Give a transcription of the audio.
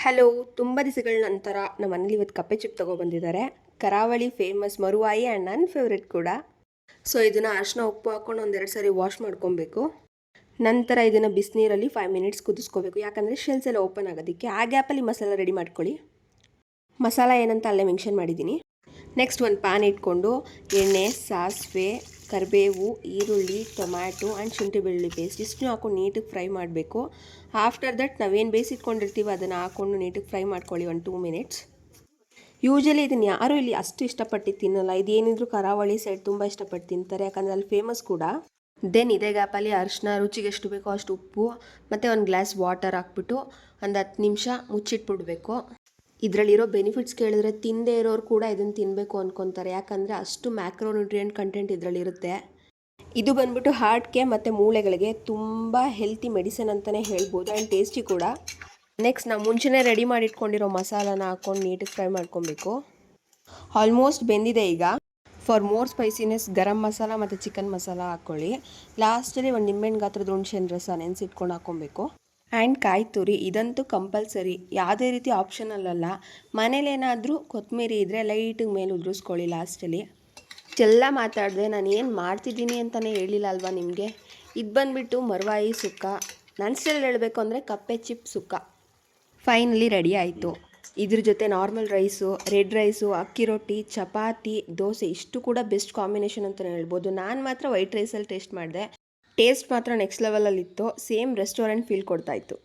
Hello, ತುಂಬ ದಿವಸಗಳ ನಂತರ ನಮ್ಮ ಮನೇಲಿ ಇವತ್ತು ಕಪ್ಪೆ ಚಿಪ್ ತೊಗೊಬಂದಿದ್ದಾರೆ. ಕರಾವಳಿ ಫೇಮಸ್ ಮರುವಾಯಿ ಆ್ಯಂಡ್ ನನ್ನ ಫೇವ್ರೆಟ್ ಕೂಡ. ಸೊ ಇದನ್ನು ಅರಿಶಿನ ಉಪ್ಪು ಹಾಕ್ಕೊಂಡು ಒಂದೆರಡು ಸಾರಿ ವಾಶ್ ಮಾಡ್ಕೊಬೇಕು. ನಂತರ ಇದನ್ನು ಬಿಸಿನೀರಲ್ಲಿ 5 ಮಿನಿಟ್ಸ್ ಕುದಿಸ್ಕೋಬೇಕು, ಯಾಕಂದರೆ ಶೆಲ್ಸ್ ಎಲ್ಲ ಓಪನ್ ಆಗೋದಕ್ಕೆ. ಆ ಗ್ಯಾಪಲ್ಲಿ ಮಸಾಲ ರೆಡಿ ಮಾಡ್ಕೊಳ್ಳಿ. ಮಸಾಲ ಏನಂತ ಅಲ್ಲೇ ಮೆನ್ಷನ್ ಮಾಡಿದ್ದೀನಿ. ನೆಕ್ಸ್ಟ್ ಒಂದು ಪ್ಯಾನ್ ಇಟ್ಕೊಂಡು ಎಣ್ಣೆ, ಸಾಸಿವೆ, ಕರಿಬೇವು, ಈರುಳ್ಳಿ, ಟೊಮ್ಯಾಟೊ ಆ್ಯಂಡ್ ಶುಂಠಿ ಬೆಳ್ಳುಳ್ಳಿ ಪೇಸ್ಟ್ ಇಷ್ಟು ಹಾಕೊಂಡು ನೀಟಾಗಿ ಫ್ರೈ ಮಾಡಬೇಕು. ಆಫ್ಟರ್ ದಟ್ ನಾವೇನು ಬೇಯಿಸಿಟ್ಕೊಂಡಿರ್ತೀವಿ ಅದನ್ನು ಹಾಕ್ಕೊಂಡು ನೀಟಾಗಿ ಫ್ರೈ ಮಾಡ್ಕೊಳ್ಳಿ 1-2 ಮಿನಿಟ್ಸ್. ಯೂಶಲಿ ಇದನ್ನು ಯಾರೂ ಇಲ್ಲಿ ಅಷ್ಟು ಇಷ್ಟಪಟ್ಟು ತಿನ್ನಲ್ಲ. ಇದೇನಿದ್ರು ಕರಾವಳಿ ಸೈಡ್ ತುಂಬ ಇಷ್ಟಪಟ್ಟು ತಿಂತಾರೆ, ಯಾಕಂದರೆ ಅಲ್ಲಿ ಫೇಮಸ್ ಕೂಡ. ದೆನ್ ಇದೇ ಗ್ಯಾಪಲ್ಲಿ ಅರಿಶಿನ, ರುಚಿಗೆ ಎಷ್ಟು ಬೇಕೋ ಅಷ್ಟು ಉಪ್ಪು ಮತ್ತು ಒಂದು ಗ್ಲಾಸ್ ವಾಟರ್ ಹಾಕ್ಬಿಟ್ಟು ಒಂದು 10 ನಿಮಿಷ ಮುಚ್ಚಿಟ್ಬಿಡ್ಬೇಕು. ಇದರಲ್ಲಿರೋ ಬೆನಿಫಿಟ್ಸ್ ಕೇಳಿದ್ರೆ ತಿನ್ನದೇ ಇರೋರು ಕೂಡ ಇದನ್ನು ತಿನ್ನಬೇಕು ಅಂದ್ಕೊತಾರೆ, ಯಾಕಂದರೆ ಅಷ್ಟು ಮ್ಯಾಕ್ರೋನ್ಯೂಟ್ರಿಯೆಂಟ್ ಕಂಟೆಂಟ್ ಇದರಲ್ಲಿರುತ್ತೆ. ಇದು ಬಂದ್ಬಿಟ್ಟು ಹಾರ್ಟ್ಗೆ ಮತ್ತು ಮೂಳೆಗಳಿಗೆ ತುಂಬ ಹೆಲ್ತಿ ಮೆಡಿಸಿನ್ ಅಂತಲೇ ಹೇಳ್ಬೋದು, ಆ್ಯಂಡ್ ಟೇಸ್ಟಿ ಕೂಡ. ನೆಕ್ಸ್ಟ್ ನಾವು ಮುಂಚೆನೇ ರೆಡಿ ಮಾಡಿಟ್ಕೊಂಡಿರೋ ಮಸಾಲಾನ ಹಾಕ್ಕೊಂಡು ನೀಟಾಗಿ ಫ್ರೈ ಮಾಡ್ಕೊಬೇಕು. ಆಲ್ಮೋಸ್ಟ್ ಬೆಂದಿದೆ ಈಗ. For more spiciness garam masala ಮತ್ತು ಚಿಕನ್ ಮಸಾಲ ಹಾಕ್ಕೊಳ್ಳಿ. ಲಾಸ್ಟಲ್ಲಿ ಒಂದು ನಿಂಬೆಹಣ್ಣು ಗಾತ್ರದ ಹುಣಸೆಹಣ್ಣು ರಸ ನೆನೆಸಿಟ್ಕೊಂಡು ಹಾಕ್ಕೊಬೇಕು. ಆ್ಯಂಡ್ ಕಾಯಿ ತುರಿ, ಇದಂತೂ ಕಂಪಲ್ಸರಿ, ಯಾವುದೇ ರೀತಿ ಆಪ್ಷನಲ್ ಅಲ್ಲ. ಮನೇಲೇನಾದರೂ ಕೊತ್ತಂಬರಿ ಇದ್ದರೆ ಲೈಟಿಗೆ ಮೇಲೆ ಉದುರಿಸ್ಕೊಳ್ಳಿ ಲಾಸ್ಟಲ್ಲಿ. ಇಷ್ಟೆಲ್ಲ ಮಾತಾಡಿದೆ, ನಾನು ಏನು ಮಾಡ್ತಿದ್ದೀನಿ ಅಂತಲೇ ಹೇಳಿಲ್ಲ ಅಲ್ವಾ ನಿಮಗೆ. ಇದು ಬಂದುಬಿಟ್ಟು ಮರುವಾಯಿ ಸುಕ್ಕ. ನನ್ನ ಸ್ಟೈಲ್ ಹೇಳಬೇಕು ಅಂದರೆ ಕಪ್ಪೆ ಚಿಪ್ ಸುಕ್ಕ. ಫೈನಲಿ ರೆಡಿ ಆಯಿತು. ಇದ್ರ ಜೊತೆ ನಾರ್ಮಲ್ ರೈಸು, ರೆಡ್ ರೈಸು, ಅಕ್ಕಿ ರೊಟ್ಟಿ, ಚಪಾತಿ, ದೋಸೆ ಇಷ್ಟು ಕೂಡ ಬೆಸ್ಟ್ ಕಾಂಬಿನೇಷನ್ ಅಂತಲೇ ಹೇಳ್ಬೋದು. ನಾನು ಮಾತ್ರ ವೈಟ್ ರೈಸಲ್ಲಿ ಟೇಸ್ಟ್ ಮಾಡಿದೆ. ಟೇಸ್ಟ್ ಮಾತ್ರ ನೆಕ್ಸ್ಟ್ ಲೆವೆಲಲ್ಲಿತ್ತು. Same restaurant feel ಕೊಡ್ತಾಯಿತ್ತು.